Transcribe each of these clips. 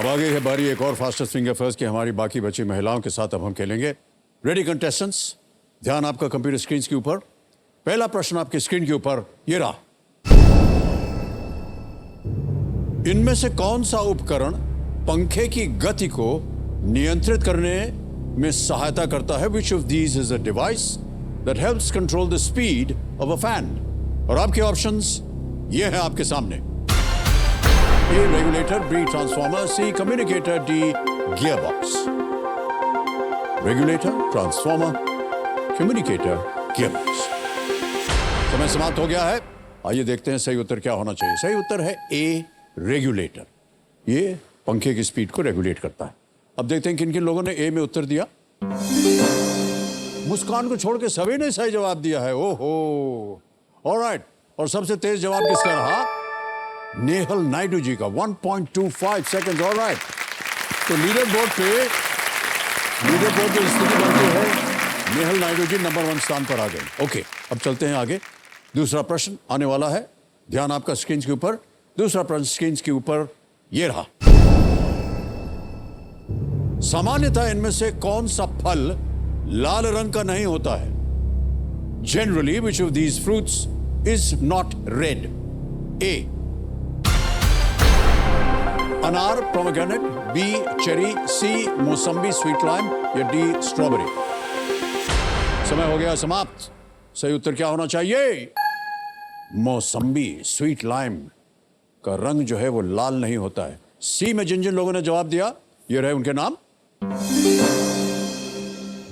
आ गई है बारी एक और फास्टेस्ट फिंगर फर्स्ट की। हमारी बाकी बची महिलाओं के साथ अब हम खेलेंगे। रेडी कंटेस्टेंट्स, ध्यान आपका कंप्यूटर स्क्रीन के ऊपर। पहला प्रश्न आपकी स्क्रीन के ऊपर ये रहा। इनमें से कौन सा उपकरण पंखे की गति को नियंत्रित करने में सहायता करता है? Which of these is a device that helps control the speed of a fan? और आपके ऑप्शंस ये हैं आपके सामने। A regulator, B transformer, C communicator, D gearbox. Regulator, transformer, communicator, gearbox. समय समाप्त हो गया है। आइए देखते हैं सही उत्तर क्या होना चाहिए। सही उत्तर है A रेगुलेटर। ये पंखे की स्पीड को रेगुलेट करता है। अब देखते हैं किन किन लोगों ने ए में उत्तर दिया। मुस्कान को छोड़ के सभी ने सही जवाब दिया है। ओहो, ऑलराइट। और सबसे तेज जवाब किसका रहा? नेहल नायडू जी का 1.25 सेकंड। ऑलराइट, तो लीडर बोर्ड पे स्थिति बनती है नेहल नायडू जी नंबर 1 स्थान पर आ गए। ओके, अब चलते हैं आगे। दूसरा प्रश्न आने वाला है। ध्यान आपका स्क्रीन के ऊपर। दूसरा प्रश्न स्क्रीन के ऊपर ये रहा। सामान्यतः इनमें से कौन सा फल लाल रंग का नहीं होता है? Generally which of these fruits is not red? A अनार pomegranate, B cherry, C mosambi sweet lime या डी स्ट्रॉबेरी। समय हो गया समाप्त। सही उत्तर क्या होना चाहिए? मौसम्बी स्वीट लाइम का रंग जो है वो लाल नहीं होता है। सी में जिन जिन लोगों ने जवाब दिया ये रहे उनके नाम।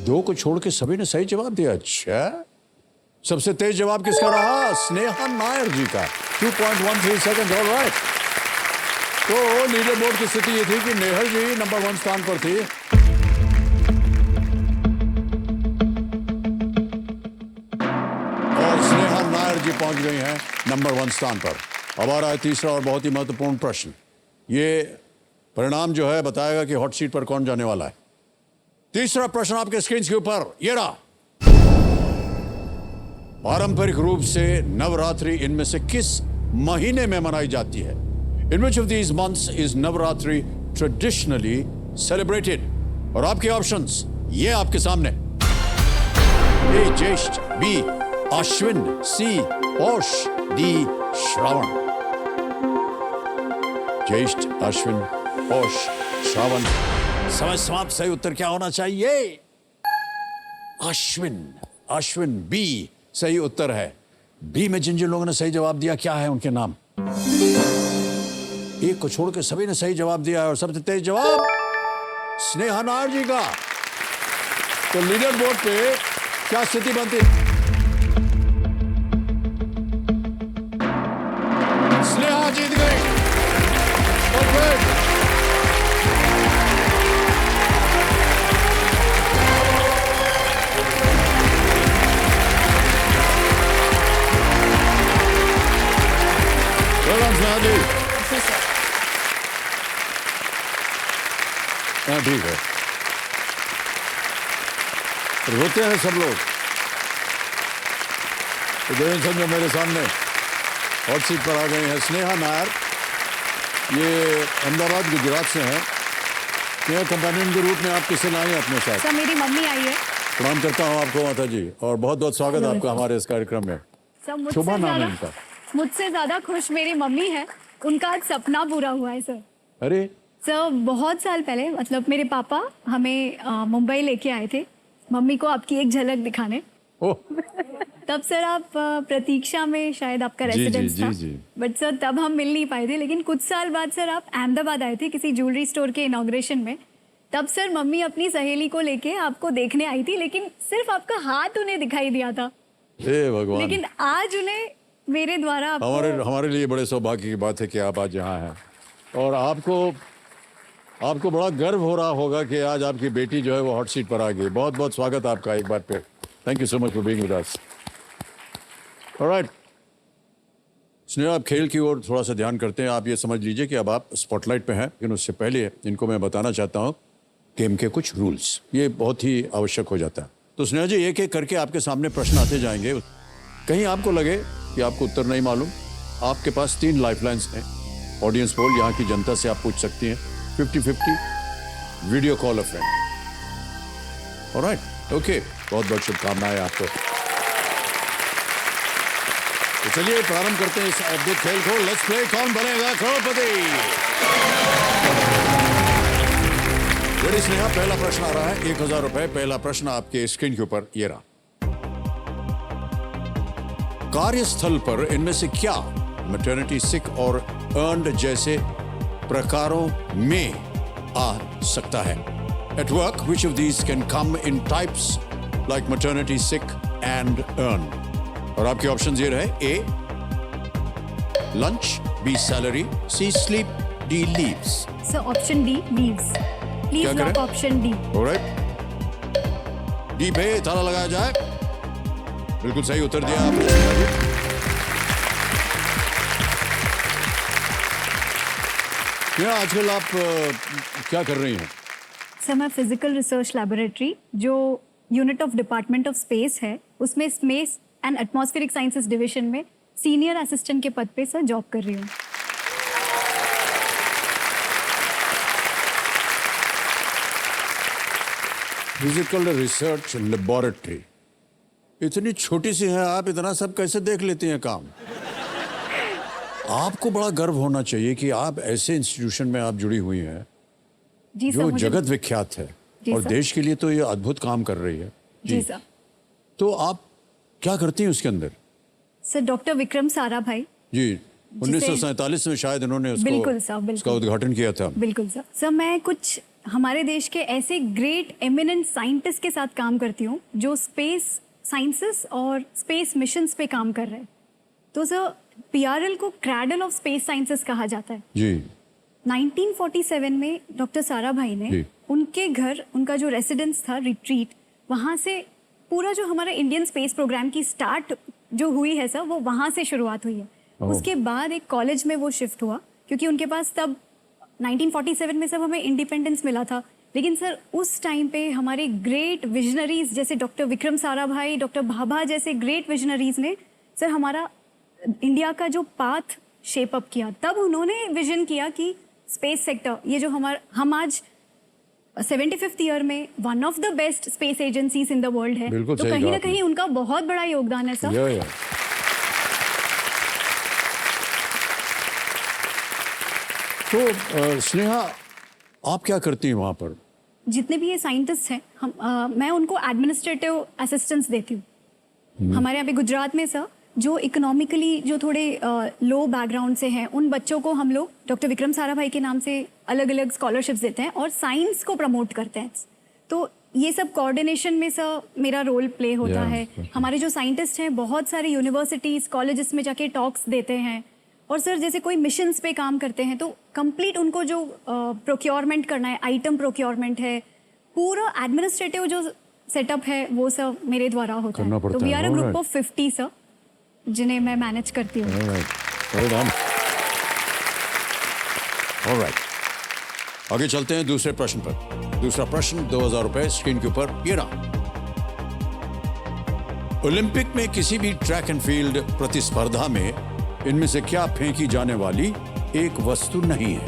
2 को छोड़ के सभी ने सही जवाब दिया। अच्छा, सबसे तेज जवाब किसका रहा? स्नेहा नायर जी का 2.13 सेकंड। ऑलराइट, तो लीडर बोर्ड की स्थिति ये थी कि नेहल जी नंबर 1 स्थान पर थी और स्नेहा नायर जी पहुंच गई हैं नंबर 1 स्थान पर। अब आ रहा है तीसरा और बहुत ही महत्वपूर्ण प्रश्न। ये परिणाम जो है बताएगा कि हॉट सीट पर कौन जाने वाला है। तीसरा प्रश्न आपके स्क्रीन के ऊपर ये रहा। पारंपरिक रूप से नवरात्रि इनमें से किस महीने में मनाई जाती है? In which of these months is Navratri traditionally celebrated? और आपके ऑप्शंस ये आपके सामने। ए ज्येष्ठ, बी अश्विन, सी पौष, डी श्रावण। ज्येष्ठ, अश्विन, पौष, श्रावण। समय समाप्त। सही उत्तर क्या होना चाहिए? अश्विन। अश्विन बी सही उत्तर है। बी में जिन जिन लोगों ने सही जवाब दिया क्या है उनके नाम? एक को छोड़ के सभी ने सही जवाब दिया है और सबसे तेज जवाब स्नेहा नायर जी का। तो लीडर बोर्ड पे क्या स्थिति बनती? स्नेहा जीत गई। हाँ ठीक है, रोते हैं सब लोग। तो देवेंद्र संजय मेरे सामने हॉट सीट पर आ गए हैं। स्नेहा नायर ये अहमदाबाद गुजरात से हैं। स्नेहा कंपेनियन के रूप में आप किससे लाए हैं अपने साथ? सर मेरी मम्मी आई है। प्रणाम करता हूँ आपको माता जी और बहुत बहुत स्वागत है आपका हमारे इस कार्यक्रम में। सर शुभ नाम है इनका। मुझसे ज्यादा खुश मेरी मम्मी है। उनका आज सपना पूरा हुआ है सर। अरे सर बहुत साल पहले मतलब मेरे पापा हमें मुंबई लेके आए थे मम्मी को आपकी एक झलक दिखाने। ओह तब सर आप प्रतीक्षा में शायद आपका रेसिडेंस था। बट सर तब हम मिल नहीं पाए थे। लेकिन कुछ साल बाद सर आप अहमदाबाद आए थे किसी ज्वेलरी स्टोर के इनॉग्रेशन में। तब सर मम्मी अपनी सहेली को लेके आपको देखने आई थी लेकिन सिर्फ आपका हाथ उन्हें दिखाई दिया था। हे भगवान। लेकिन आज उन्हें मेरे द्वारा हमारे लिए बड़े सौभाग्य की बात है कि आप आज यहाँ हैं और आपको बड़ा गर्व हो रहा होगा कि आज आपकी बेटी जो है वो हॉट सीट पर आ गई। बहुत बहुत स्वागत आपका एक बार फिर। Thank you so much for being with us. Alright Sneha, आप खेल की ओर थोड़ा सा ध्यान करते हैं। आप ये समझ लीजिए कि अब आप स्पॉटलाइट पे हैं। लेकिन उससे पहले इनको मैं बताना चाहता हूँ गेम के कुछ रूल्स। ये बहुत ही आवश्यक हो जाता है। तो स्नेहा जी एक एक करके आपके सामने प्रश्न आते जाएंगे। कहीं आपको लगे कि आपको उत्तर नहीं मालूम, आपके पास 3 लाइफलाइंस हैं। ऑडियंस पोल, यहाँ की जनता से आप पूछ सकती हैं। 50-50, वीडियो कॉल अ फ्रेंड। ऑलराइट, ओके, बहुत बहुत शुभकामनाएं आपको। तो चलिए प्रारंभ करते हैं इस अद्भुत खेल को। लेट्स प्ले कौन बनेगा करोड़पति। रेडी स्नेहा, पहला प्रश्न आ रहा है, 1000 रुपए। पहला प्रश्न आपके स्क्रीन के ऊपर ये रहा। कार्यस्थल पर इनमें से क्या मैटरनिटी सिक और अर्नड जैसे प्रकारों में आ सकता है? At work, which of these can come in types like maternity, sick and earned? और आपके ऑप्शन ये रहे: A, lunch, B, salary, C, sleep, D, leaves. Sir option D, leaves. क्या प्लीज करें? Lock option D. Alright. D पे ताला लगाया जाए। बिल्कुल सही उत्तर दिया आपने। क्या आजकल आप क्या कर रही हैं? सर मैं फिजिकल रिसर्च लैबोरेटरी जो unit of department of space है उसमें space and atmospheric sciences division में सीनियर असिस्टेंट के पद पे सर जॉब कर रही हूँ। फिजिकल रिसर्च लेबोरेटरी, इतनी छोटी सी है, आप इतना सब कैसे देख लेती हैं काम? आपको बड़ा गर्व होना चाहिए कि आप ऐसे इंस्टीट्यूशन में आप जुड़ी हुई हैं जी सर, जो मुझे- जगत विख्यात है जी और सर। देश के लिए तो ये अद्भुत काम कर रही है। जी सर। तो आप क्या करती हैं उसके अंदर? Sir doctor Vikram Sarabhai. जी, 1947 में शायद इन्होंने बिल्कुल सर, बिल्कुल। उसका उद्घाटन किया था। बिल्कुल सर। सर मैं कुछ हमारे देश के ऐसे ग्रेट एमिनेंट साइंटिस्ट के साथ काम करती हूँ जो स्पेस साइंसेस और स्पेस मिशंस पे काम कर रहे हैं। तो सर पीआरएल को क्रैडल ऑफ स्पेस साइंसेस कहा जाता है। जी 1947 में डॉक्टर साराभाई ने जी। उनके घर, उनका जो रेसिडेंस था, रिट्रीट, वहाँ से पूरा जो हमारा इंडियन स्पेस प्रोग्राम की स्टार्ट जो हुई है सर, वो वहाँ से शुरुआत हुई है। ओह। उसके बाद एक कॉलेज में वो शिफ्ट हुआ क्योंकि उनके पास तब 1947 में सब हमें इंडिपेंडेंस मिला था। लेकिन सर उस टाइम पे हमारे ग्रेट विजनरीज जैसे डॉक्टर विक्रम साराभाई, डॉक्टर भाभा जैसे ग्रेट विजनरीज ने सर हमारा इंडिया का जो पाथ शेप अप किया। तब उन्होंने विजन किया कि स्पेस सेक्टर, ये जो हम आज 75th ईयर में one of the best space agencies in the world है। बिल्कुल तो सही कहीं कहा ना आपने। कहीं उनका बहुत बड़ा योगदान है सर। या। तो स्नेहा, आप क्या करती हैं वहाँ पर? जितने भी ये साइंटिस्ट हैं मैं उनको एडमिनिस्ट्रेटिव असिस्टेंस देती हूँ। हमारे यहाँ पे गुजरात में सर जो इकोनॉमिकली जो थोड़े लो बैकग्राउंड से हैं उन बच्चों को हम लोग डॉक्टर विक्रम साराभाई के नाम से अलग अलग स्कॉलरशिप्स देते हैं और साइंस को प्रमोट करते हैं। तो ये सब कोऑर्डिनेशन में सर मेरा रोल प्ले होता Yeah, है। okay. हमारे जो साइंटिस्ट हैं बहुत सारे यूनिवर्सिटीज़ कॉलेजेस में जाके टॉक्स देते हैं और सर जैसे कोई मिशंस पे काम करते हैं तो कंप्लीट उनको जो प्रोक्योरमेंट करना है, आइटम प्रोक्योरमेंट है, पूरा एडमिनिस्ट्रेटिव जो सेटअप है वो सब मेरे द्वारा होता करना है। पड़ता तो वी है, are a group alright. Of 50 sir जिन्हें मैं मैनेज करती हूँ। ऑलराइट, आगे चलते हैं दूसरे प्रश्न पर। दूसरा प्रश्न 2000 रुपए स्क्रीन के ऊपर ये रहा। ओलंपिक में किसी भी ट्रैक एंड फील्ड प्रतिस्पर्धा में इनमें से क्या फेंकी जाने वाली एक वस्तु नहीं है?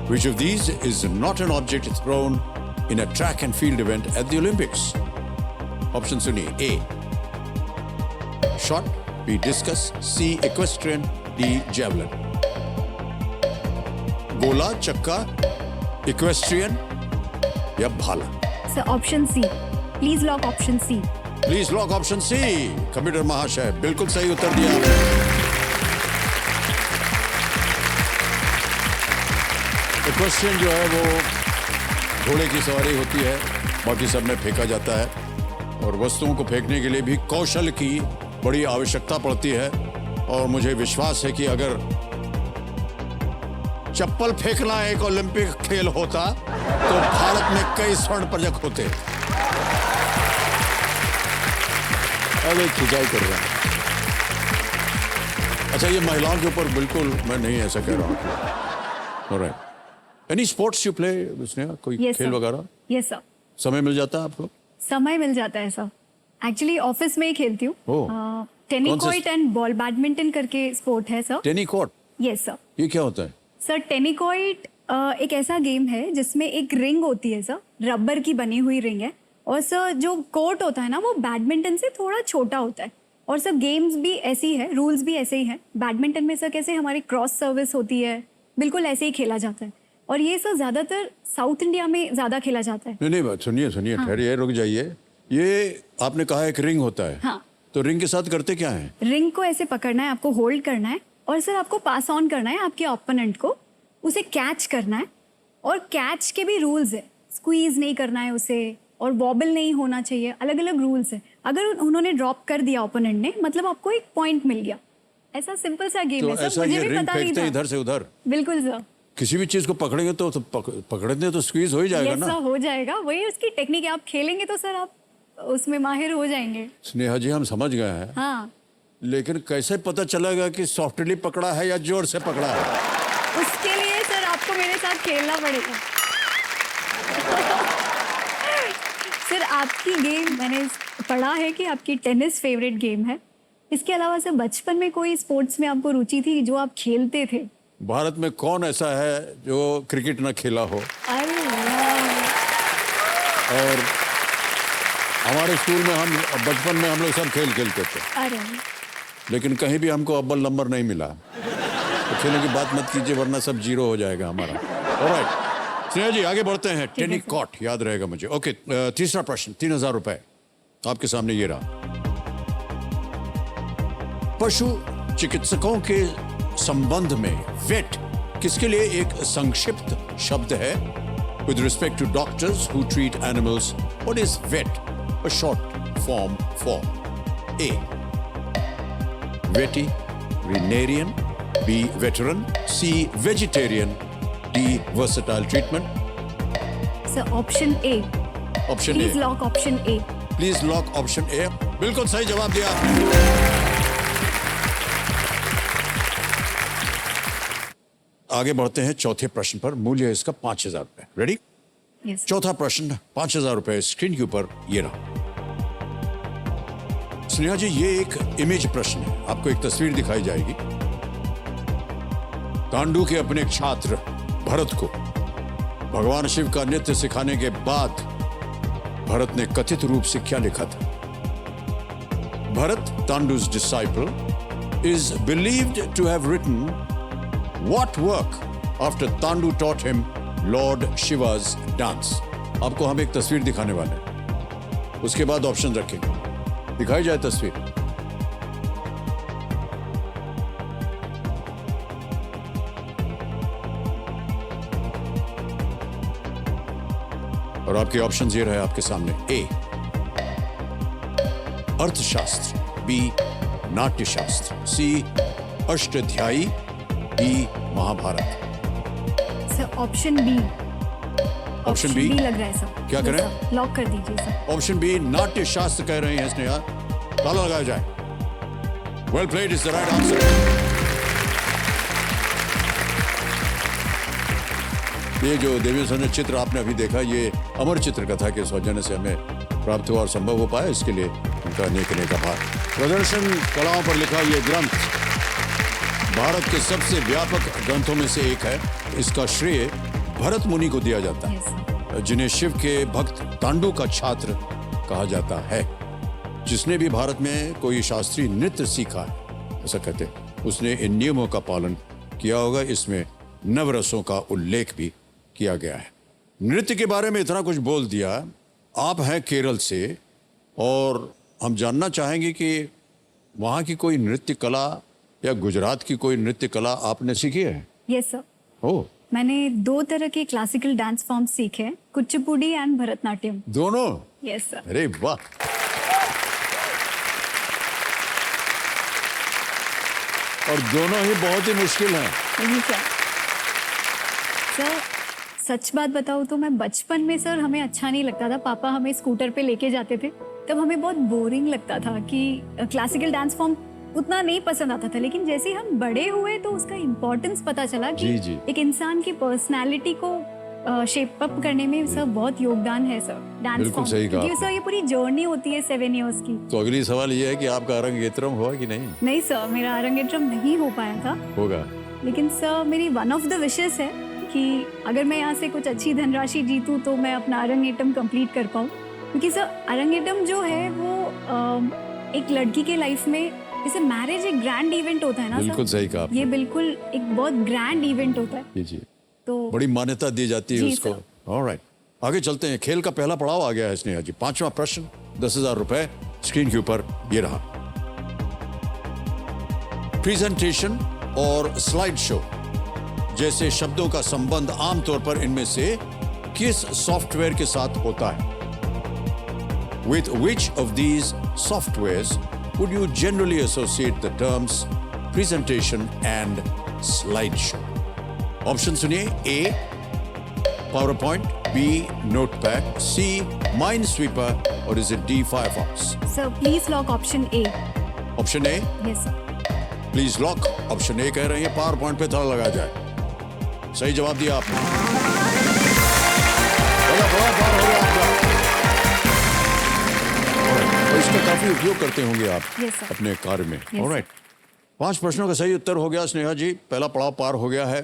Which of these is not an object thrown in a track and field event at the Olympics? Option सुनिए। A, shot, B, discus, C, equestrian, D, javelin. गोला, चक्का, इक्वेस्ट्रियन या भाला? Sir option C, please lock option C. Please lock option C. Computer महाशय बिल्कुल सही उत्तर दिया आपने। इक्वेस्ट्रियन जो है वो घोड़े की सवारी होती है, बाकी सब में फेंका जाता है और वस्तुओं को फेंकने के लिए भी कौशल की बड़ी आवश्यकता पड़ती है। और मुझे विश्वास है कि अगर चप्पल फेंकना एक ओलंपिक खेल होता तो भारत में कई स्वर्ण पदक होते। अरे खिंचाई कर रहा है। अच्छा, ये महिलाओं के ऊपर बिल्कुल मैं नहीं ऐसा कह रहा हूँ। Alright, any sports you play Sneha? कोई Yes, खेल sir. वगैरह यस सर, समय मिल जाता है आपको? समय मिल जाता है सर। एक्चुअली ऑफिस में ही खेलती हूँ। Oh. Tennikoit and ball badminton करके स्पोर्ट है सर। Tennikoit, yes sir. ये क्या होता है? सर टेनिकॉइट एक ऐसा गेम है जिसमें एक रिंग होती है सर, रबर की बनी हुई रिंग है, और सर जो कोर्ट होता है ना वो बैडमिंटन से थोड़ा छोटा होता है, और सर गेम्स भी ऐसी है, रूल्स भी ऐसे ही हैं। बैडमिंटन में सर कैसे हमारी क्रॉस सर्विस होती है, बिल्कुल ऐसे ही खेला जाता है, और ये सर ज़्यादातर साउथ इंडिया में ज़्यादा खेला जाता है। नहीं नहीं, सुनिए सुनिए, ठहरिए, रुक जाइए। ये आपने कहा एक रिंग होता है, हाँ। तो रिंग के साथ करते क्या है? रिंग को ऐसे पकड़ना है, आपको होल्ड करना है, और सर आपको पास ऑन करना है आपके ओपोनेंट को, उसे कैच करना है, और कैच के भी रूल्स है, स्क्वीज नहीं करना है उसे, और वॉबल नहीं होना चाहिए, अलग अलग रूल्स है। अगर उन्होंने ड्रॉप कर दिया ओपोनेंट ने, मतलब आपको एक पॉइंट मिल गया। ऐसा सिंपल सा गेम तो है सर, ऐसा मुझे ये भी रिंग पता नहीं फेंकते था। इधर से उधर, बिल्कुल सर। किसी भी चीज को पकड़ेंगे तो पकड़ने तो स्क्वीज हो ही जाएगा यस ना। सर, हो जाएगा, वही उसकी टेक्निक है। आप खेलेंगे तो सर आप उसमें माहिर हो जाएंगे। स्नेहा जी, हम समझ गए हैं, हाँ, लेकिन कैसे पता चलेगा कि सॉफ्टली पकड़ा है या जोर से पकड़ा है? उसके लिए सर आपको मेरे साथ खेलना पड़ेगा। सर आपकी गेम, मैंने पढ़ा है कि आपकी टेनिस फेवरेट गेम है। इसके अलावा सर बचपन में कोई स्पोर्ट्स में आपको रुचि थी जो आप खेलते थे? भारत में कौन ऐसा है जो क्रिकेट ना खेला हो? अरे वाह। और हमारे स्कूल में हम बचपन में हम लोग सब खेल खेलते थे, अरे लेकिन कहीं भी हमको अव्वल नंबर नहीं मिला। तो खेलने की बात मत कीजिए, वरना सब जीरो हो जाएगा हमारा। ऑलराइट स्नेहा जी, आगे बढ़ते हैं। टेनिस कॉर्ट याद रहेगा मुझे। ओके, तीसरा प्रश्न, 3000 रुपए आपके सामने ये रहा। पशु चिकित्सकों के संबंध में वेट किसके लिए एक संक्षिप्त शब्द है? With respect to doctors who treat animals, what is vet a short form for? A vetty, veterinarian, B veteran, C vegetarian, D versatile treatment. Sir option A, option A, please lock option A. Please lock option A. बिल्कुल सही जवाब दिया आपने। आगे बढ़ते हैं चौथे प्रश्न पर। मूल्य है इसका 5000 रुपए। रेडी? यस। चौथा प्रश्न, 5000 रुपए स्क्रीन के ऊपर ये रहा। स्नेहा जी, ये एक इमेज प्रश्न है, आपको एक तस्वीर दिखाई जाएगी। तांडु के अपने छात्र भरत को भगवान शिव का नृत्य सिखाने के बाद भरत ने कथित रूप से क्या लिखा था? Bharat, तांडु's disciple, is believed to have written what work after Tandu taught him Lord Shiva's dance? आपको हम एक तस्वीर दिखाने वाले हैं, उसके बाद ऑप्शन रखेंगे। दिखाई जाए तस्वीर। और आपके ऑप्शन ये रहे आपके सामने। A Arthashastra, B Natyashastra, C Ashtadhyayi, D Mahabharata. Sir option B. Option B लग रहा है सर। क्या करें? लॉक कर दीजिए सर। ऑप्शन बी नाट्यशास्त्र कह रहे हैं स्नेहा। ताला लगाया जाए। Well played is the right answer. ये जो देवी सौजन्य चित्र आपने अभी देखा, ये अमर चित्र कथा के सौजन्य से हमें प्राप्त हुआ और संभव हो पाया, इसके लिए उनका अनेक अनेक आभार। प्रदर्शन कलाओं पर लिखा ये ग्रंथ भारत के सबसे व्यापक ग्रंथों में से एक है। इसका श्रेय भरत मुनि को दिया जाता है, Yes, sir. जिन्हें शिव के भक्त तांडु का छात्र कहा जाता है। जिसने भी भारत में कोई शास्त्रीय नृत्य सीखा है, ऐसा कहते हैं, उसने इन नियमों का पालन किया होगा। इसमें नवरसों का उल्लेख भी किया गया है। नृत्य के बारे में इतना कुछ बोल दिया। आप हैं केरल से और हम जानना चाहेंगे कि वहाँ की कोई नृत्य कला या गुजरात की कोई नृत्य कला आपने सीखी है? Yes sir. ओह, मैंने 2 तरह के क्लासिकल डांस फॉर्म सीखे हैं, कुचिपुड़ी एंड भरतनाट्यम। दोनों? Yes sir. अरे वाह। और दोनों ही बहुत ही मुश्किल हैं। नहीं सर। सर सच बात बताऊँ तो मैं बचपन में सर हमें अच्छा नहीं लगता था। पापा हमें स्कूटर पे लेके जाते थे, तब हमें बहुत बोरिंग लगता था कि क्लासिकल डांस फॉर्म उतना नहीं पसंद आता था। लेकिन जैसे ही हम बड़े हुए तो उसका इम्पोर्टेंस पता चला कि जी, जी। एक इंसान की पर्सनालिटी को शेप अप करने में सर बहुत योगदान है सर डांस बिल्कुल फॉर्म। सही कहा क्योंकि आपने। सर ये पूरी जर्नी होती है 7 इयर्स की। तो अगली सवाल ये है कि आपका अरंगेत्रम हुआ कि नहीं? नहीं सर, मेरा अरंगेट्रम नहीं हो पाया था, होगा। लेकिन सर मेरी वन ऑफ द विशेस है कि अगर मैं यहाँ से कुछ अच्छी धनराशि जीतूँ तो मैं अपना अरंगेटम कंप्लीट कर पाऊँ, क्योंकि सर अरंगेटम जो है वो एक लड़की के लाइफ में, जैसे मैरिज एक ग्रैंड इवेंट होता है ना बिल्कुल सर, सही कहा आपने। ये बिल्कुल एक बहुत ग्रैंड इवेंट होता है, जी तो बड़ी मान्यता दी जाती है जी, उसको। सर। ऑलराइट, आगे चलते हैं। खेल का पहला पड़ाव आ गया है स्नेहा जी। 5वां प्रश्न, 10,000 रुपए स्क्रीन के ऊपर ये रहा। प्रेजेंटेशन और स्लाइड शो जैसे शब्दों का संबंध आमतौर पर इनमें से किस सॉफ्टवेयर के साथ होता है? With which of these softwares would you generally associate the terms presentation and slideshow? Option सुनिए। A PowerPoint, B Notepad, C Minesweeper और is it D Firefox? Sir please lock option A. Option A yes sir. Please lock option ए कह रहे हैं। Power point पे ताला लगा जाए। सही जवाब दिया आपने। बड़ा पार हो गया आपका। और इसका काफी उपयोग करते होंगे आप Yes, sir. अपने कार्य में। sir. ऑलराइट, 5 प्रश्नों का सही उत्तर हो गया स्नेहा जी। पहला पड़ाव पार हो गया है।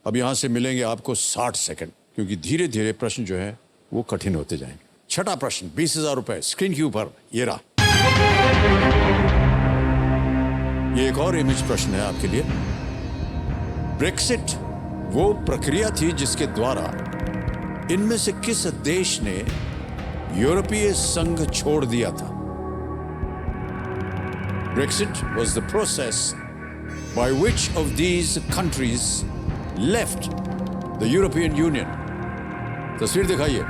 अब यहां से मिलेंगे आपको 60 सेकंड, क्योंकि धीरे धीरे प्रश्न जो है वो कठिन होते जाएंगे। छठा प्रश्न, 20,000 रुपए स्क्रीन के ऊपर ये रहा। ये एक और इमेज प्रश्न है आपके लिए। ब्रेक्सिट वो प्रक्रिया थी जिसके द्वारा इनमें से किस देश ने यूरोपीय संघ छोड़ दिया था? Brexit was the process by which of these countries left the European Union. तस्वीर दिखाइए।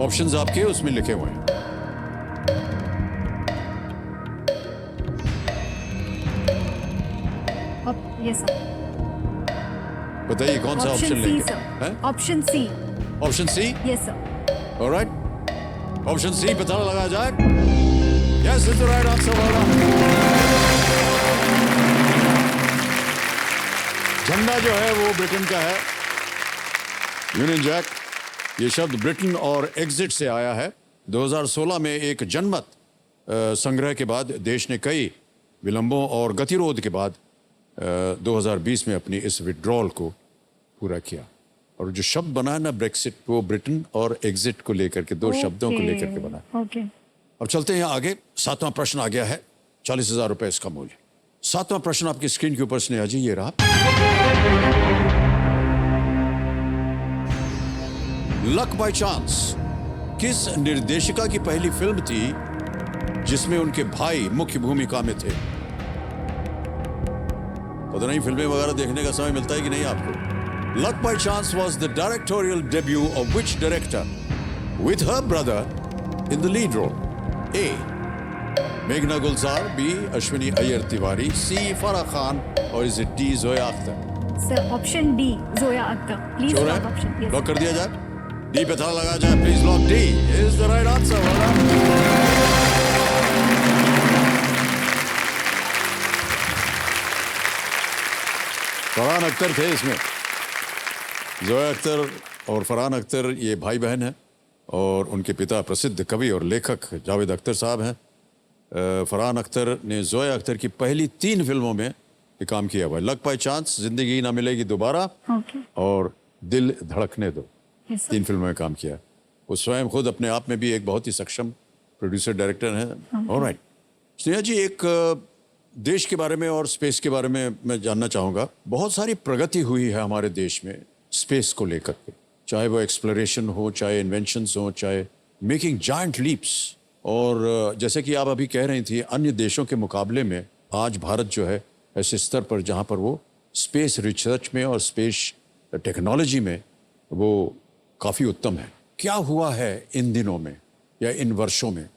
ऑप्शंस आपके उसमें लिखे हुए हैं। Yes sir. बताइए कौन सा ऑप्शन ऑप्शन सी लेंगे? सर। हैं? Option C. Option C. Yes sir. Alright, option C पे ताला लगाया जाए। Yes is the right answer. झंडा जो है वो ब्रिटेन का है, यूनियन जैक। ये शब्द ब्रिटेन और एग्जिट से आया है। 2016 में एक जनमत संग्रह के बाद देश ने कई विलंबों और गतिरोध के बाद 2020 में अपनी इस विड्रॉल को पूरा किया। और जो शब्द बना है ना ब्रेक्सिट, वो ब्रिटेन और एग्जिट को लेकर के, दो शब्दों को लेकर के बना है। ओके। अब चलते हैं आगे। 7वां प्रश्न आ गया है। 40,000 रुपए इसका मूल्य। 7वां प्रश्न आपकी स्क्रीन के ऊपर स्नेहा जी ये रहा। लक बाय चांस किस निर्देशिका की पहली फिल्म थी जिसमें उनके भाई मुख्य भूमिका में थे? पता नहीं फिल्में वगैरह देखने का समय मिलता है कि नहीं आपको। Luck by chance was the directorial debut of which director with her brother in the lead role? A मेघना गुलजार, बी अश्विनी अय्यर तिवारी, सी फराह खान और is it D Zoya Akhtar? Sir option D Zoya Akhtar. Please sure lock है? ऑप्शन। यस लॉक कर दिया जाए। D पे ताला लगा जाए। Please lock. D is the right answer. Farhan Akhtar थे इसमें। जोया अख्तर और फरहान अख्तर ये भाई बहन हैं और उनके पिता प्रसिद्ध कवि और लेखक जावेद अख्तर साहब हैं। फरहान अख्तर ने जोया अख्तर की पहली 3 फिल्मों में ये काम किया हुआ है। लक बाय चांस, जिंदगी ना मिलेगी दोबारा ओके। और दिल धड़कने दो। Yes sir. 3 फिल्मों में काम किया। वो स्वयं खुद अपने आप में भी एक बहुत ही सक्षम प्रोड्यूसर डायरेक्टर हैं। ऑलराइट स्नेहा जी, एक देश के बारे में और स्पेस के बारे में मैं जानना चाहूँगा। बहुत सारी प्रगति हुई है हमारे देश में स्पेस को लेकर के, चाहे वो एक्सप्लोरेशन हो, चाहे इन्वेंशंस हो, चाहे मेकिंग जायंट लीप्स। और जैसे कि आप अभी कह रही थी, अन्य देशों के मुकाबले में आज भारत जो है ऐसे स्तर पर जहाँ पर वो स्पेस रिसर्च में और स्पेस टेक्नोलॉजी में वो काफ़ी उत्तम है। क्या हुआ है इन दिनों में या इन वर्षों में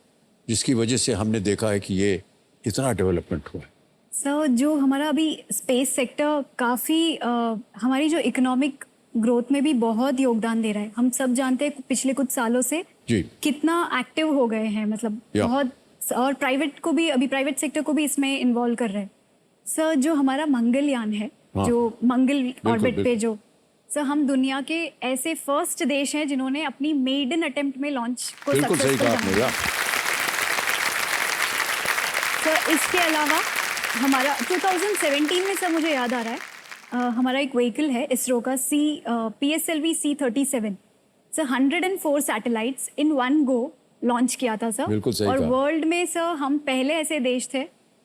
जिसकी वजह से हमने देखा है कि ये इतना डेवलपमेंट हुआ है? सर जो हमारा अभी स्पेस सेक्टर काफ़ी हमारी जो इकोनॉमिक ग्रोथ में भी बहुत योगदान दे रहा है। हम सब जानते हैं पिछले कुछ सालों से जी कितना एक्टिव हो गए हैं, मतलब या। बहुत। और प्राइवेट को भी, अभी प्राइवेट सेक्टर को भी इसमें इन्वॉल्व कर रहे हैं। सर जो हमारा मंगलयान है, हाँ। जो मंगल ऑर्बिट पे बिल्कुल। जो, सर हम दुनिया के ऐसे फर्स्ट देश हैं जिन्होंने अपनी मेडन अटेम्प्ट में लॉन्च को बिल्कुल सही सक्सेसफुल कहा आपने। बनाया। या सर इसके अलावा हमारा 2017 में सर मुझे याद आ रहा है हमारा एक व्हीकल है इसरो का PSLV C-37 sir 104 satellites in one go launch किया था सर। बिल्कुल सही और कहा। वर्ल्ड में सर हम पहले ऐसे देश थे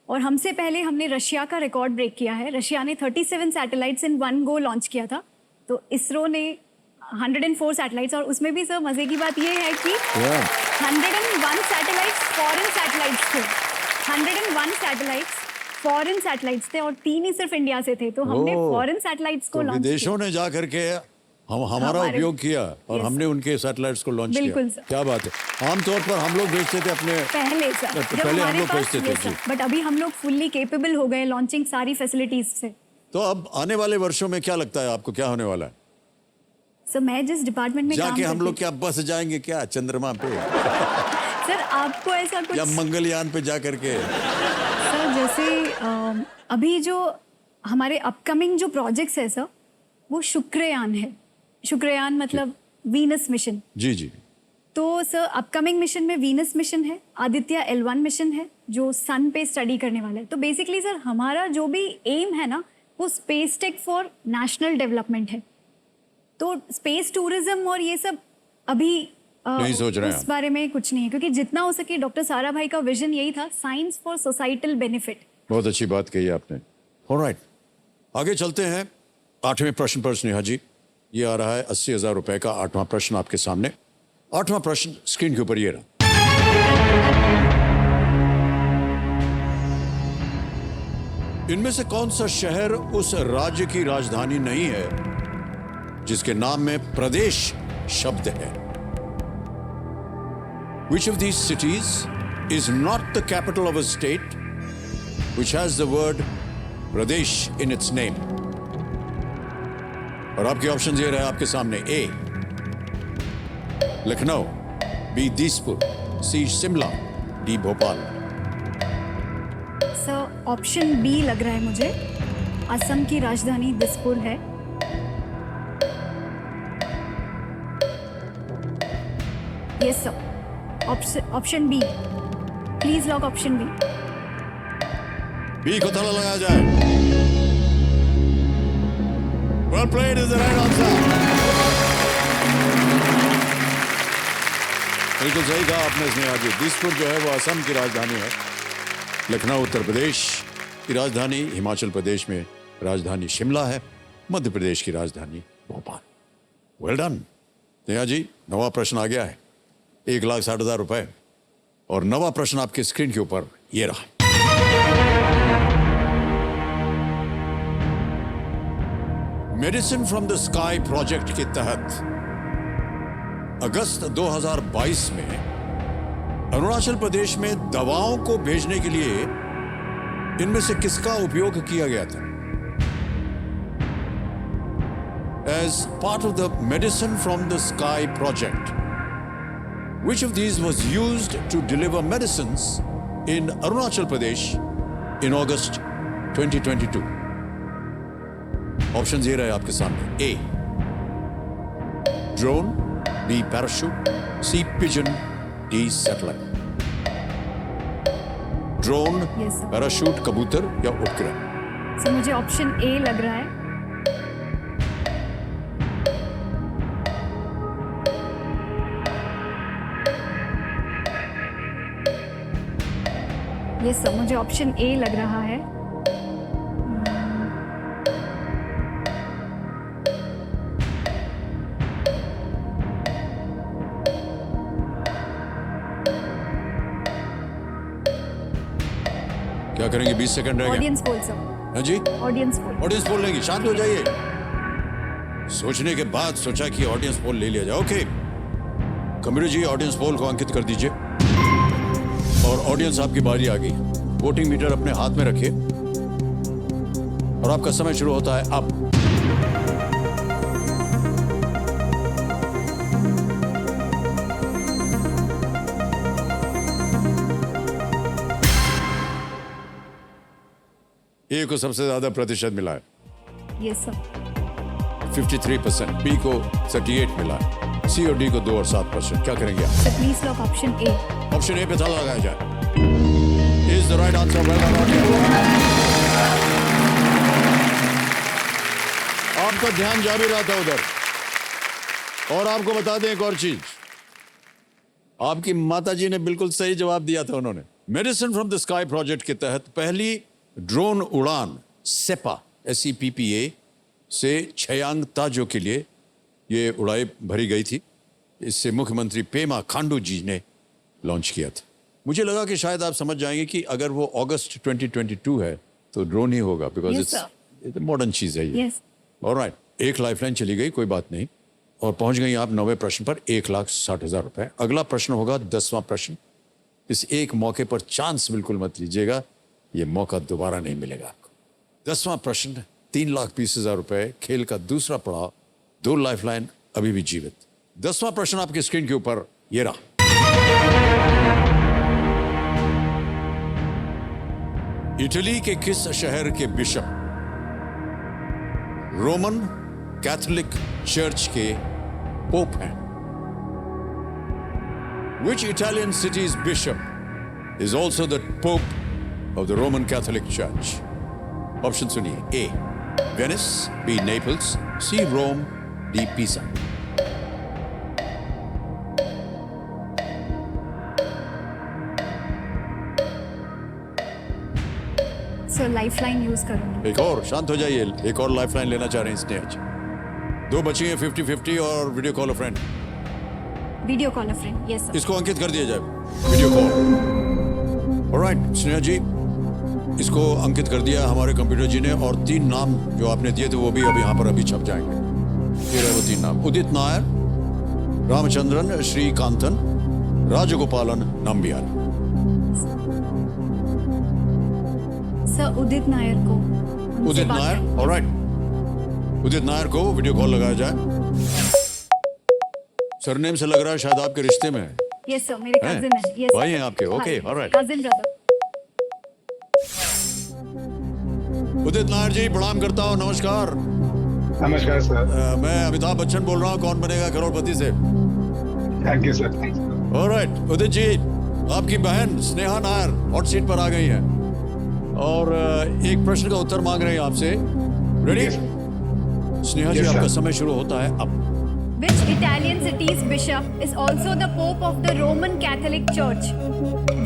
और हमसे पहले हमने रशिया का रिकॉर्ड ब्रेक किया है। रशिया ने 37 satellites in one go launch किया था, तो इसरो ने 104 सैटेलाइट्स, और उसमें भी सर मजे की बात ये है कि 101 सैटेलाइट्स फॉरेन सैटेलाइट्स थे। 101 सैटेलाइट्स फॉरेन सैटेलाइट्स थे और 3 ही सिर्फ इंडिया से थे, तो हमने ओह। फॉरेन सैटेलाइट्स को तो लॉन्च किया। विदेशों ने जा करके हमारा हमारे- उपयोग किया और Yes, हमने उनके सैटेलाइट्स को लॉन्च बिल्कुल, किया। सर। क्या बात है। आमतौर पर हम लोग भेजते थे अपने पहले सर तो जब पहले हम हमारे लोग पास भेजते थे, yes, जी। सर, बट अभी हम लोग फुल्ली केपेबल हो गए लॉन्चिंग सारी फैसिलिटीज से। तो अब आने वाले वर्षों में क्या लगता है आपको, क्या होने वाला है? सर मैं जिस डिपार्टमेंट में काम जाके हम करती लोग क्या बस जाएंगे क्या चंद्रमा पे सर आपको ऐसा कुछ या मंगलयान पे जा करके? सर जैसे अभी जो हमारे अपकमिंग जो प्रोजेक्ट्स है सर वो शुक्रयान है। शुक्रयान मतलब वीनस मिशन। जी जी। तो सर अपकमिंग मिशन में वीनस मिशन है, आदित्य L1 मिशन है जो सन पे स्टडी करने वाला है। तो बेसिकली सर हमारा जो भी एम है ना वो space tech for national development है। तो स्पेस टूरिज्म और ये सब अभी नहीं सोच रहे हैं उस आप। बारे में कुछ नहीं है, क्योंकि जितना हो सके डॉक्टर सारा भाई का विजन यही था, साइंस फॉर सोसाइटल बेनिफिट। बहुत अच्छी बात कही आपने। ऑलराइट, आगे चलते हैं 8वें प्रश्न पर। स्नेहा जी, ये आ रहा है 80,000 रुपए का 8वां प्रश्न आपके सामने। 8वां प्रश्न स्क्रीन के ऊपर ये रहा। इनमें से कौन सा शहर उस राज्य की राजधानी नहीं है जिसके नाम में प्रदेश शब्द है? Which of these cities is not the capital of a state which has the word Pradesh in its name? और आपके ऑप्शन ये रहे आपके सामने। A Lucknow, B Dispur, C Shimla, D Bhopal. Sir option B लग रहा है मुझे, असम की राजधानी दिसपुर है। Yes sir, option B, please lock option B. B को ताला लगाया जाए। Well played is the right answer. बिल्कुल सही कहा आपने स्नेहा जी। दिसपुर जो है वो असम की राजधानी है, लखनऊ उत्तर प्रदेश की राजधानी, हिमाचल प्रदेश में राजधानी शिमला है, मध्य प्रदेश की राजधानी भोपाल। वेल डन स्नेहा जी। 9वां प्रश्न आ गया है, 1,60,000 रुपए। और 9वां प्रश्न आपके स्क्रीन के ऊपर ये रहा। Medicine from the sky project के तहत अगस्त 2022 में अरुणाचल प्रदेश में दवाओं को भेजने के लिए इनमें से किसका उपयोग किया गया था? As part of the medicine from the sky project, which of these was used to deliver medicines in Arunachal Pradesh in August 2022? Option ये रहे आपके सामने। A drone, B parachute, C pigeon, D satellite. Drone, Yes, sir. Parachute, कबूतर या उपग्रह? Sir मुझे option A लग रहा है। यस सर, मुझे ऑप्शन ए लग रहा है। क्या करेंगे? 20 सेकंड रह गए। ऑडियंस पोल सर, हाँ जी, ऑडियंस पोल। ऑडियंस पोल लेंगे। शांत हो जाइए। सोचने के बाद सोचा कि ऑडियंस पोल ले लिया जाए। ओके कमरू जी, ऑडियंस पोल को अंकित कर दीजिए। और ऑडियंस आपकी बारी आ गई। वोटिंग मीटर अपने हाथ में रखिए और आपका समय शुरू होता है अब। ए को सबसे ज्यादा प्रतिशत मिला है, यस सर। 53%। बी को 38 मिला है। सी और डी को 2 और 7%। क्या करेंगे आप? Sir please lock option A. Option ए पे ताला लगाया जाए। Is the right answer. Well done. आपका ध्यान जा भी रहा था उधर। और आपको बता दें एक और चीज, आपकी माताजी ने बिल्कुल सही जवाब दिया था। उन्होंने medicine from the sky project के तहत पहली ड्रोन उड़ान सेपा SEPPA से छयांग ताजो के लिए ये उड़ाई भरी गई थी। इससे मुख्यमंत्री पेमा खांडू जी ने लॉन्च किया था। मुझे लगा कि शायद आप समझ जाएंगे कि अगर वो अगस्त 2022 है तो ड्रोन ही होगा, बिकॉज Yes, इट्स मॉडर्न चीज है ये। यस ऑलराइट, एक लाइफलाइन चली गई, कोई बात नहीं, और पहुंच गई आप 9वें प्रश्न पर 1,60,000 रुपए। अगला प्रश्न होगा 10वां प्रश्न। इस एक मौके पर चांस बिल्कुल मत लीजिएगा, ये मौका दोबारा नहीं मिलेगा आपको। 10वां प्रश्न 3,20,000 रुपए, खेल का दूसरा पड़ाव, 2 लाइफलाइन अभी भी जीवित। 10वां प्रश्न आपकी स्क्रीन के ऊपर ये रहा। इटली के किस शहर के बिशप रोमन कैथोलिक चर्च के पोप हैं? Which Italian city's bishop is also the pope of the Roman Catholic Church? Option सुनिए। A. Venice, B. Naples, C. Rome, D. Pisa. Sir lifeline use करूंगी। एक और, शांत हो जाइए, एक और लाइफलाइन लेना चाह रहे हैं स्नेहा जी। 2 बची हैं 50-50 और video call friend. Video call friend, yes sir. इसको अंकित कर दिया जाए, वीडियो कॉल। ऑलराइट स्नेहा जी, इसको अंकित कर दिया हमारे कंप्यूटर जी ने, और 3 नाम जो आपने दिए थे वो भी अब यहाँ पर अभी छप जाएंगे। ये रहे वो 3 नाम: उदित नायर, रामचंद्रन श्रीकांतन, राजगोपालन नंबियाल। सर उदित नायर को उनसे उदित बात नायर, करें। ऑलराइट, उदित नायर को वीडियो कॉल लगाया जाए। सरनेम से लग रहा है शायद आपके रिश्ते में है। यस सर, मेरे हैं? कजिन है। यस भाई हैं आपके, okay, alright. Cousin brother. Udit Nair ji, प्रणाम करता हूँ, नमस्कार। नमस्कार सर। मैं अमिताभ बच्चन बोल रहा हूँ, कौन बनेगा करोड़पति से। Thank you sir. Alright Udit ji, आपकी बहन स्नेहा नायर हॉट सीट पर आ गई हैं और एक प्रश्न का उत्तर मांग रहे हैं आपसे। रेडी? स्नेहा जी, Yes, sir. आपका समय शुरू होता है अब। Which Italian city's bishop is also the Pope of the Roman Catholic Church?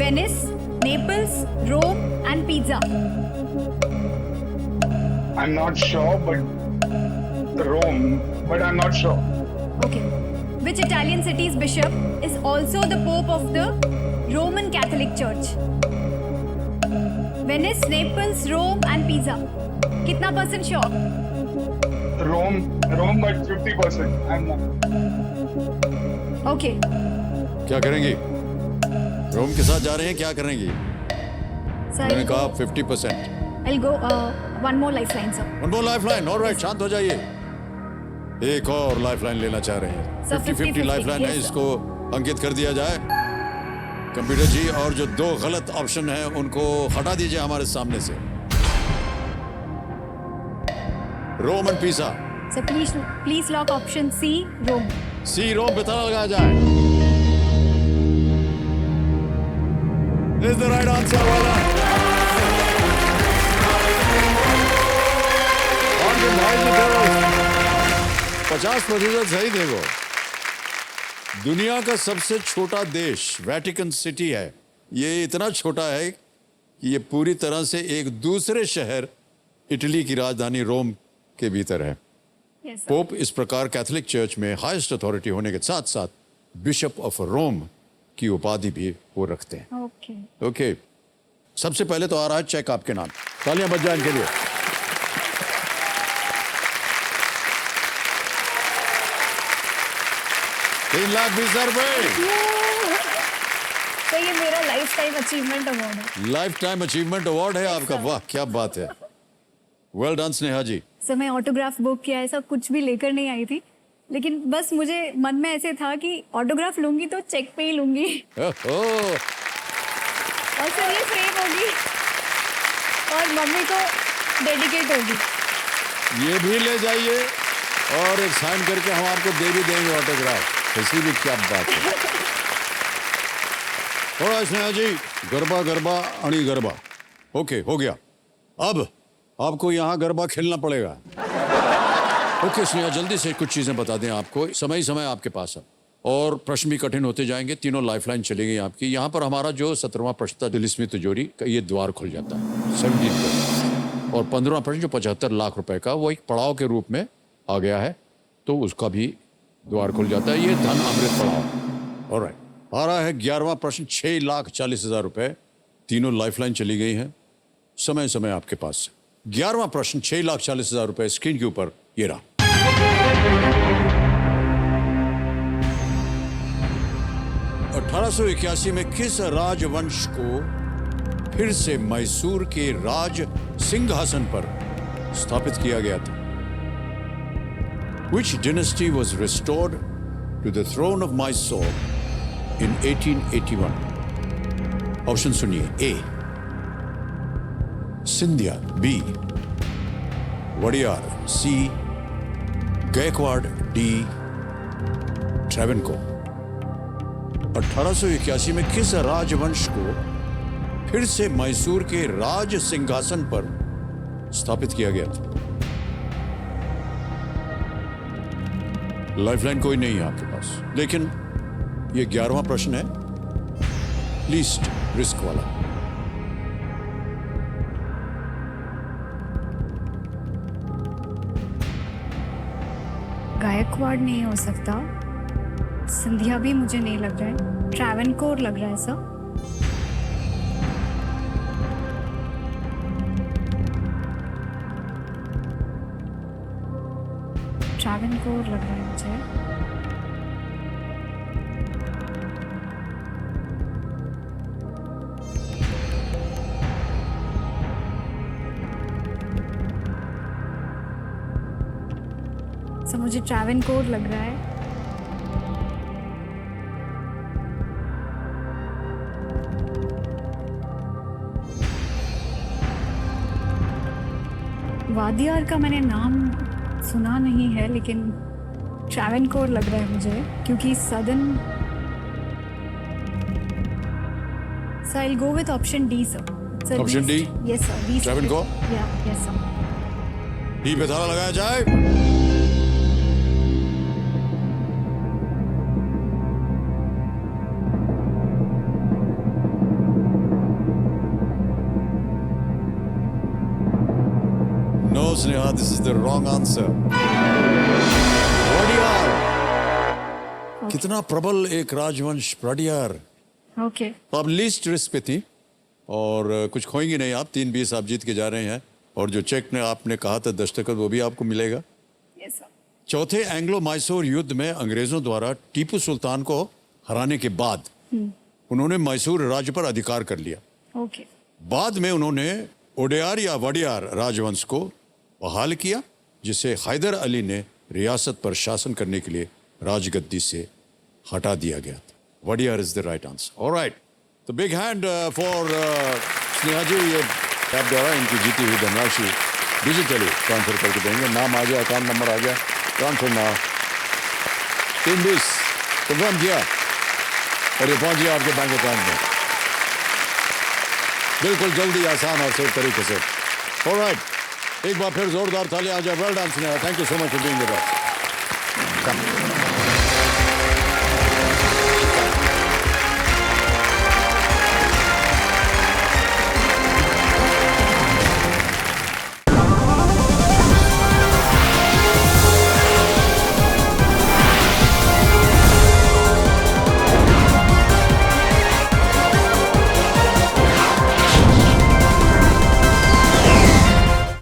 Venice, Naples, Rome, and Pisa. I'm not sure, but Rome, but I'm not sure. Okay. Which Italian city's bishop is also the Pope of the Roman Catholic Church? Venice, Naples, Rome, and Pisa. कितना % sure? Rome, but 50%. I'm not. Okay. क्या करेंगी? रोम के साथ जा रहे हैं, क्या करेंगी? So मैंने कहा 50%। I'll go one more lifeline, sir. One more lifeline. Alright, शांत हो जाइए। एक और लाइफलाइन लेना चाह रहे हैं। So 50-50 लाइफलाइन है, yes, sir. इसको अंकित कर दिया जाए कंप्यूटर जी, और जो 2 गलत ऑप्शन हैं उनको हटा दीजिए हमारे सामने से। रोम एंड पीसा। So please lock option C, Rome. सी, रोम पे ताला लगाया जाए। This is the right answer, well done. और जो भाई जी थे, 50% सही थे वो। दुनिया का सबसे छोटा देश वेटिकन सिटी है। ये इतना छोटा है कि ये पूरी तरह से एक दूसरे शहर इटली की राजधानी रोम के भीतर है। Yes, sir. पोप इस प्रकार कैथोलिक चर्च में हाईएस्ट अथॉरिटी होने के साथ साथ बिशप ऑफ रोम की उपाधि भी वो रखते हैं। Okay. ओके, सबसे पहले तो आ रहा है चेक आपके नाम। तालियां बज जाए इनके लिए। ₹3,20,000। तो ये मेरा लाइफ टाइम अचीवमेंट अवार्ड है। लाइफ टाइम अचीवमेंट अवार्ड है आपका, वाह क्या बात है। वेल डन स्नेहा जी। सर मैं ऑटोग्राफ बुक किया, ऐसा कुछ भी लेकर नहीं आई थी, लेकिन बस मुझे मन में ऐसे था कि ऑटोग्राफ लूंगी तो चेक पे ही लूंगी। ओहो, और सर ये फ्रेम होगी और मम्मी को डेडिकेट होगी। ये भी ले जाइए और एक साइन करके हम आपको दे भी देंगे ऑटोग्राफ। ऐसी भी क्या बात है। थोड़ा स्नेहा जी, गरबा गरबा अणी गरबा, ओके हो गया। अब आपको यहाँ गरबा खेलना पड़ेगा। ओके स्नेहा, जल्दी से कुछ चीजें बता दें आपको, समय समय आपके पास है और प्रश्न भी कठिन होते जाएंगे। तीनों लाइफलाइन चली गई आपकी। यहाँ पर हमारा जो 17वां प्रश्न था दिल स्मिथ तिजोरी का, ये द्वार खुल जाता है 17 और 15वां प्रश्न जो 75 लाख रुपए का, वो एक पड़ाव के रूप में आ गया है, तो उसका भी द्वार खुल जाता है। ये धन अमृत पड़ाव। ऑलराइट, आ रहा है 11वां प्रश्न, 6,40,000 रुपए। तीनों लाइफलाइन चली गई हैं, समय समय आपके पास है। 11वां प्रश्न, 6,40,000 रुपए स्क्रीन के ऊपर ये रहा। 1881 में किस राजवंश को फिर से मैसूर के राज सिंहासन पर स्थापित किया गया था? Which dynasty was restored to the throne of Mysore in 1881? Option सुनिए। ए सिंधिया, बी वडियार, सी गायकवाड़, डी ट्रेवेनको। 1881 में किस राजवंश को फिर से मैसूर के राज सिंहासन पर स्थापित किया गया था? लाइफलाइन कोई नहीं है आपके पास, लेकिन ये 11वां प्रश्न है, लीस्ट रिस्क वाला। गायकवाड़ नहीं हो सकता, सिंधिया भी मुझे नहीं लग रहा है, ट्रैवनकोर लग रहा है सर। ट्रैवनकोर लग रहा है मुझे। सर मुझे ट्रैवनकोर लग रहा है। वादियार का मैंने नाम सुना नहीं है, लेकिन ट्रैवनकोर लग रहा है मुझे, क्योंकि southern. Sir I will go with option D sir. Option D? Yes sir, D. Travancore? या यस सर। डी पे ताला लगाया जाए। No, Sneha, this is the wrong answer. Wadiyar. कितना प्रबल एक राजवंश, वडियार। ओके। तो आप लीस्ट रिस्क पे थी और कुछ खोएंगे नहीं आप। 3-20 आप जीत के जा रहे हैं और जो चेक ने आपने कहा था दस्तखत, वो भी आपको मिलेगा। Yes sir. चौथे एंग्लो मैसूर युद्ध में अंग्रेजों द्वारा टीपू सुल्तान को हराने के बाद उन्होंने मैसूर राज्य पर अधिकार कर लिया। ओके। बाद में उन्होंने ओडेयार या वडियार राजवंश को बहाल किया, जिसे हैदर अली ने रियासत पर शासन करने के लिए राजगद्दी से हटा दिया गया था। Wadiyar is the right answer. Alright, तो बिग हैंड फॉर स्नेहा जी। ये ऐप द्वारा इनकी जीती हुई धनराशि डिजिटली ट्रांसफर करके देंगे। नाम आ गया, अकाउंट नंबर आ गया, ट्रांसफर नाउ। 320 कंफर्म किया और ये पहुंच गया आपके बैंक अकाउंट में, बिल्कुल जल्दी, आसान और सही तरीके से। ऑलराइट, एक बार फिर जोरदार तालियां आ जाए। Well done Sneha, thank you so much for being with us.